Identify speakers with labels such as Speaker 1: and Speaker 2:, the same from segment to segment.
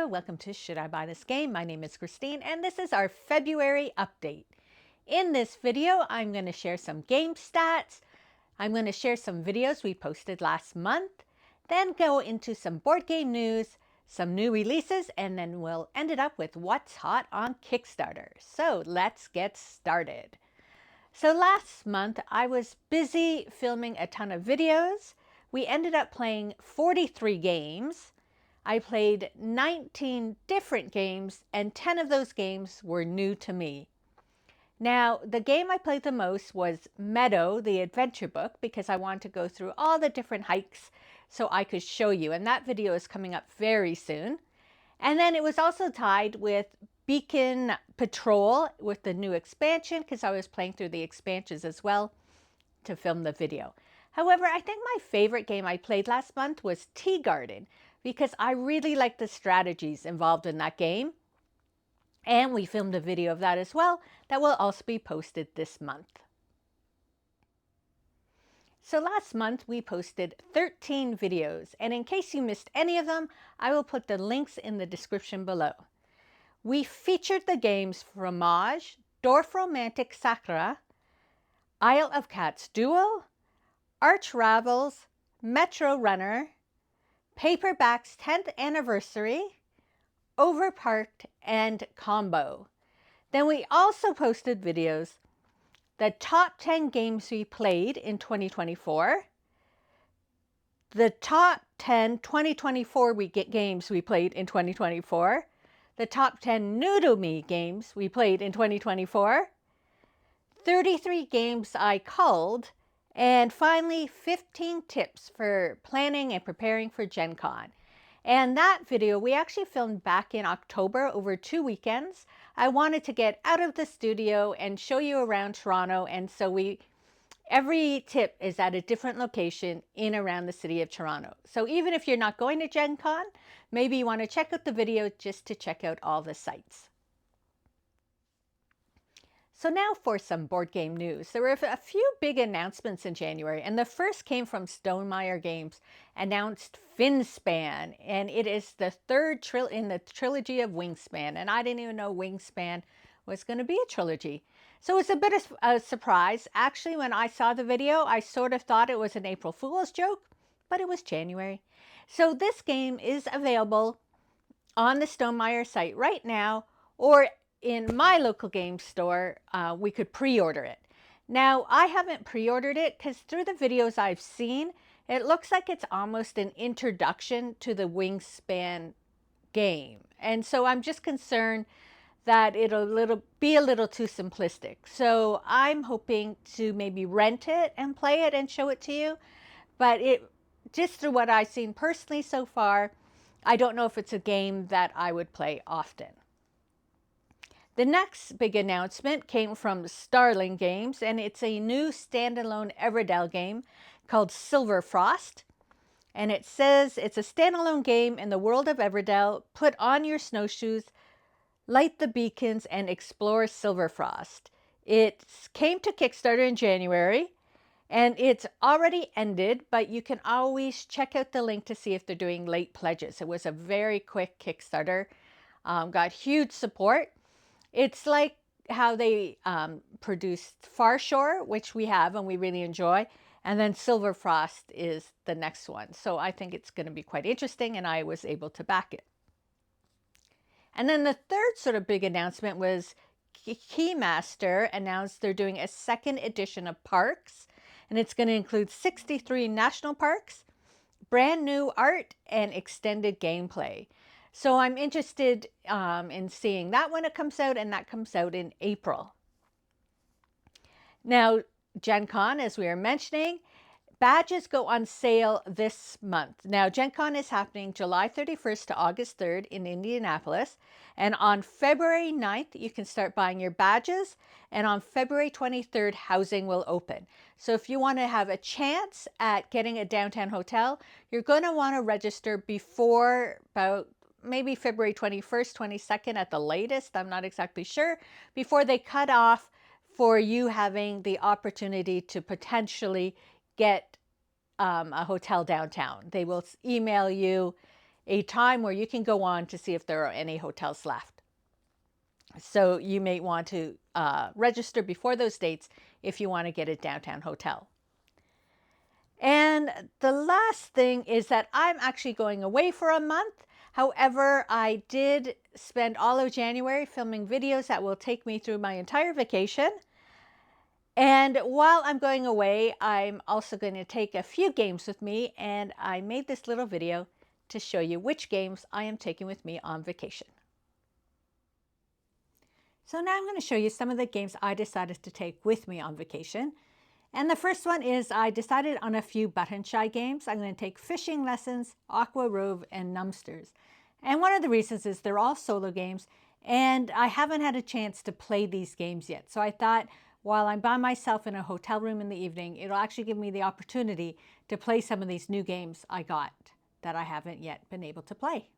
Speaker 1: Hello, welcome to Should I Buy This Game? My name is Christine and this is our February update. In this video, I'm going to share some game stats. I'm going to share some videos we posted last month, then go into some board game news, some new releases, and then we'll end it up with what's hot on Kickstarter. So let's get started. So last month, I was busy filming a ton of videos. We ended up playing 43 games. I played 19 different games, and 10 of those games were new to me. Now, the game I played the most was Meadow, the adventure book, because I wanted to go through all the different hikes so I could show you, and that video is coming up very soon. And then it was also tied with Beacon Patrol with the new expansion, because I was playing through the expansions as well to film the video. However, I think my favorite game I played last month was Tea Garden, because I really like the strategies involved in that game. And we filmed a video of that as well that will also be posted this month. So last month we posted 13 videos, and in case you missed any of them, I will put the links in the description below. We featured the games Fromage, Dorf Romantic Sakura, Isle of Cats Duel, Arch Ravels, Metro Runner, Paperback's 10th Anniversary, Overparked, and Combo. Then we also posted videos, the top 10 games we played in 2024, the top 10 2024 games we played in 2024, the top 10 new to me games we played in 2024, 33 games I culled, and finally 15 tips for planning and preparing for Gen Con. And that video we actually filmed back in October over 2 weekends. I wanted to get out of the studio and show you around Toronto, and so every tip is at a different location in around the city of Toronto. So even if you're not going to Gen Con, maybe you want to check out the video just to check out all the sites. So now for some board game news. There were a few big announcements in January, and the first came from Stonemaier Games, announced Finspan, and it is the third in the trilogy of Wingspan, and I didn't even know Wingspan was going to be a trilogy. So it's a bit of a surprise. Actually, when I saw the video, I sort of thought it was an April Fool's joke, but it was January. So this game is available on the Stonemaier site right now, or in my local game store, we could pre-order it. Now, I haven't pre-ordered it because through the videos I've seen, it looks like it's almost an introduction to the Wingspan game. And so I'm just concerned that it'll be a little too simplistic. So I'm hoping to maybe rent it and play it and show it to you. But just through what I've seen personally so far, I don't know if it's a game that I would play often. The next big announcement came from Starling Games, and it's a new standalone Everdell game called Silver Frost. And it says it's a standalone game in the world of Everdell. Put on your snowshoes, light the beacons, and explore Silver Frost. It came to Kickstarter in January, and it's already ended, but you can always check out the link to see if they're doing late pledges. It was a very quick Kickstarter, got huge support. It's like how they produced Farshore, which we have and we really enjoy, and then Silver Frost is the next one. So I think it's going to be quite interesting, and I was able to back it. And then the third sort of big announcement was Keymaster announced they're doing a second edition of Parks, and it's going to include 63 national parks, brand new art, and extended gameplay. So I'm interested in seeing that when it comes out, and that comes out in April. Now, Gen Con, as we were mentioning, badges go on sale this month. Now, Gen Con is happening July 31st to August 3rd in Indianapolis. And on February 9th, you can start buying your badges. And on February 23rd, housing will open. So if you want to have a chance at getting a downtown hotel, you're going to want to register before about maybe February 21st, 22nd at the latest. I'm not exactly sure, before they cut off for you having the opportunity to potentially get a hotel downtown. They will email you a time where you can go on to see if there are any hotels left. So you may want to register before those dates if you want to get a downtown hotel. And the last thing is that I'm actually going away for a month. However, I did spend all of January filming videos that will take me through my entire vacation. And while I'm going away, I'm also going to take a few games with me, and I made this little video to show you which games I am taking with me on vacation. So now I'm going to show you some of the games I decided to take with me on vacation. And the first one is I decided on a few button shy games. I'm going to take Fishing Lessons, Aqua Rove, and Numsters. And one of the reasons is they're all solo games, and I haven't had a chance to play these games yet. So I thought while I'm by myself in a hotel room in the evening, it'll actually give me the opportunity to play some of these new games I got that I haven't yet been able to play.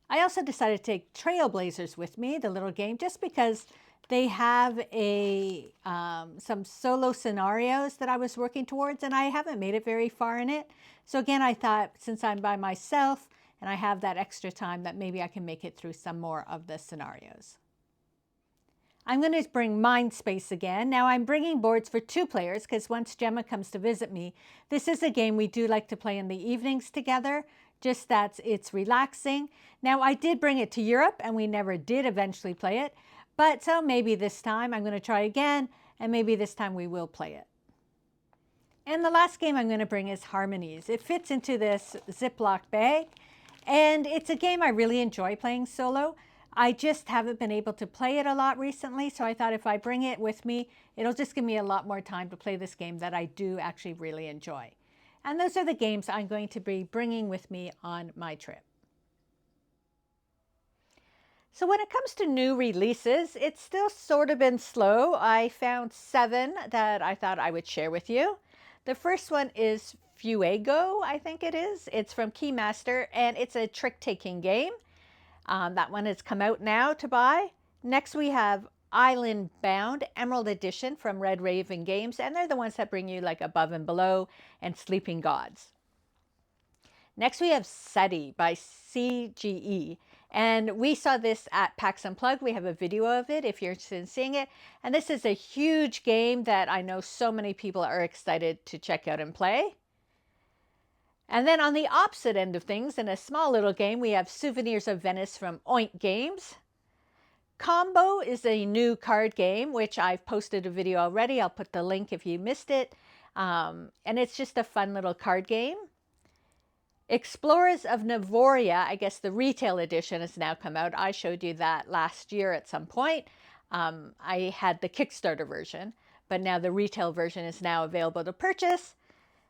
Speaker 1: I also decided to take Trailblazers with me, the little game, just because they have some solo scenarios that I was working towards, and I haven't made it very far in it. So again, I thought since I'm by myself and I have that extra time, that maybe I can make it through some more of the scenarios. I'm going to bring Mindspace again. Now I'm bringing boards for 2 players because once Gemma comes to visit me, this is a game we do like to play in the evenings together, just that it's relaxing. Now I did bring it to Europe and we never did eventually play it, but so maybe this time I'm going to try again, and maybe this time we will play it. And the last game I'm going to bring is Harmonies. It fits into this Ziploc bag, and it's a game I really enjoy playing solo. I just haven't been able to play it a lot recently, so I thought if I bring it with me, it'll just give me a lot more time to play this game that I do actually really enjoy. And those are the games I'm going to be bringing with me on my trip. So when it comes to new releases, it's still sort of been slow. I found 7 that I thought I would share with you. The first one is Fuego, I think it is. It's from Keymaster, and it's a trick-taking game. That one has come out now to buy. Next we have Island Bound Emerald Edition from Red Raven Games, and they're the ones that bring you like Above and Below and Sleeping Gods. Next we have SETI by CGE, and we saw this at PAX Unplugged. We have a video of it if you're interested in seeing it, and this is a huge game that I know so many people are excited to check out and play. And then on the opposite end of things, in a small little game, we have Souvenirs of Venice from Oink Games. Combo is a new card game, which I've posted a video already. I'll put the link if you missed it. And it's just a fun little card game. Explorers of Navoria, I guess the retail edition has now come out. I showed you that last year at some point. I had the Kickstarter version, but now the retail version is now available to purchase.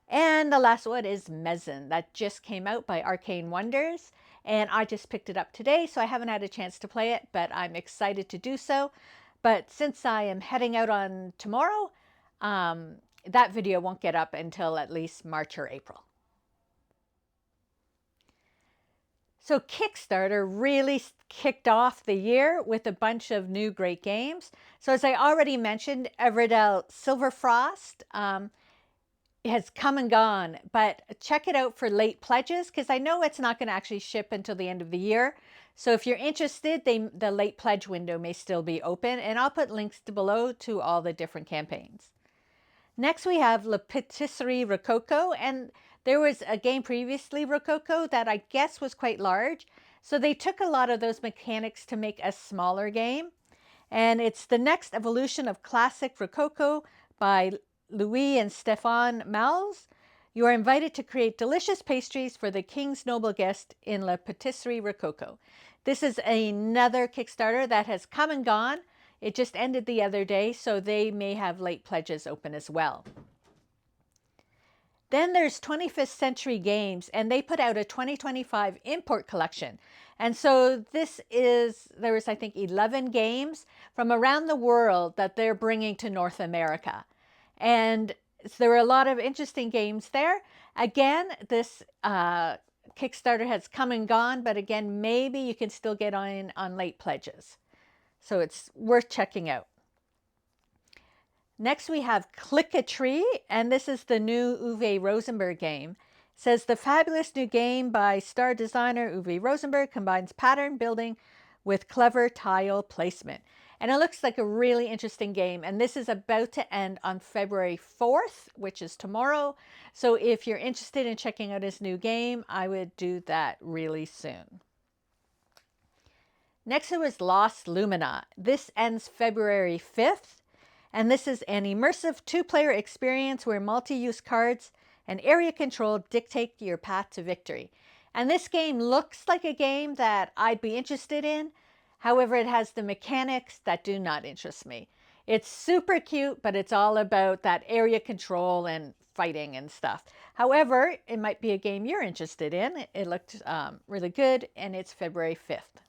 Speaker 1: And the last one is Mezzan. That just came out by Arcane Wonders, and I just picked it up today, so I haven't had a chance to play it, but I'm excited to do so. But since I am heading out on tomorrow, that video won't get up until at least March or April. So Kickstarter really kicked off the year with a bunch of new great games. So as I already mentioned, Everdell Silverfrost has come and gone, but check it out for late pledges because I know it's not going to actually ship until the end of the year. So if you're interested, the late pledge window may still be open, and I'll put links below to all the different campaigns. Next we have La Patisserie Rococo, and there was a game previously, Rococo, that I guess was quite large. So they took a lot of those mechanics to make a smaller game. And it's the next evolution of classic Rococo by Louis and Stéphane Malz. You are invited to create delicious pastries for the king's noble guest in La Patisserie Rococo. This is another Kickstarter that has come and gone. It just ended the other day, so they may have late pledges open as well. Then there's 25th Century Games, and they put out a 2025 import collection. And so there was, I think, 11 games from around the world that they're bringing to North America. And there were a lot of interesting games there. Again, this Kickstarter has come and gone, but again, maybe you can still get on late pledges. So it's worth checking out. Next, we have Click a Tree, and this is the new Uwe Rosenberg game. Says the fabulous new game by star designer Uwe Rosenberg combines pattern building with clever tile placement. And it looks like a really interesting game. And this is about to end on February 4th, which is tomorrow. So if you're interested in checking out his new game, I would do that really soon. Next, it was Lost Lumina. This ends February 5th. And this is an immersive two-player experience where multi-use cards and area control dictate your path to victory. And this game looks like a game that I'd be interested in. However, it has the mechanics that do not interest me. It's super cute, but it's all about that area control and fighting and stuff. However, it might be a game you're interested in. It looked really good, and it's February 5th.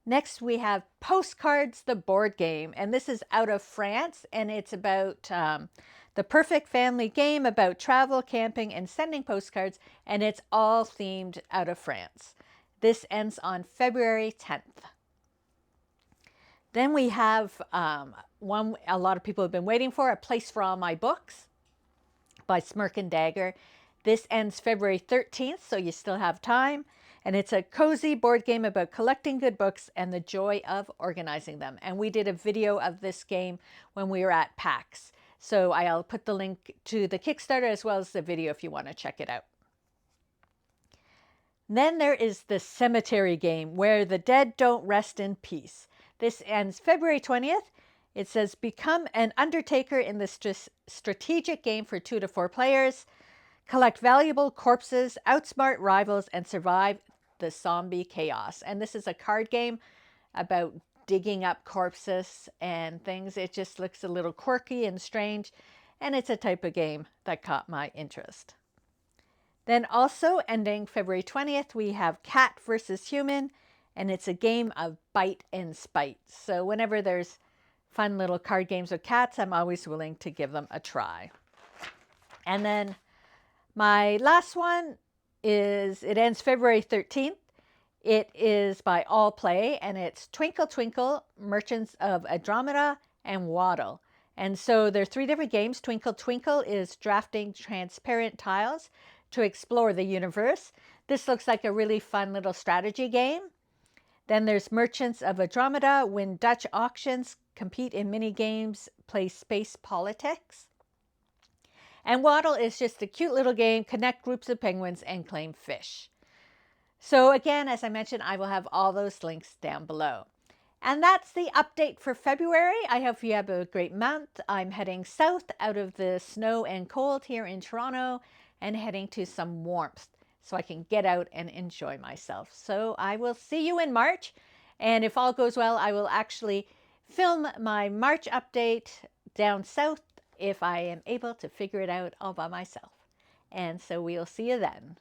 Speaker 1: Next, we have Postcards, the board game, and this is out of France, and it's about the perfect family game about travel, camping, and sending postcards, and it's all themed out of France. This ends on February 10th. Then we have one a lot of people have been waiting for, A Place for All My Books by Smirk and Dagger. This ends February 13th, so you still have time. And it's a cozy board game about collecting good books and the joy of organizing them. And we did a video of this game when we were at PAX. So I'll put the link to the Kickstarter as well as the video if you want to check it out. Then there is the Cemetery game, Where the Dead Don't Rest in Peace. This ends February 20th. It says, become an undertaker in this strategic game for 2 to 4 players. Collect valuable corpses, outsmart rivals, and survive the zombie chaos. And this is a card game about digging up corpses and things. It just looks a little quirky and strange, and it's a type of game that caught my interest. Then also ending February 20th, we have Cat versus Human, and it's a game of bite and spite. So whenever there's fun little card games with cats, I'm always willing to give them a try. And then my last one it ends February 13th. It is by All Play, and it's Twinkle Twinkle, Merchants of Andromeda, and Waddle. And so there are 3 different games. Twinkle Twinkle is drafting transparent tiles to explore the universe. This looks like a really fun little strategy game. Then there's Merchants of Andromeda, win Dutch auctions, compete in mini games, play space politics. And Waddle is just a cute little game, connect groups of penguins and claim fish. So again, as I mentioned, I will have all those links down below. And that's the update for February. I hope you have a great month. I'm heading south out of the snow and cold here in Toronto and heading to some warmth so I can get out and enjoy myself. So I will see you in March. And if all goes well, I will actually film my March update down south if I am able to figure it out all by myself. And so we'll see you then.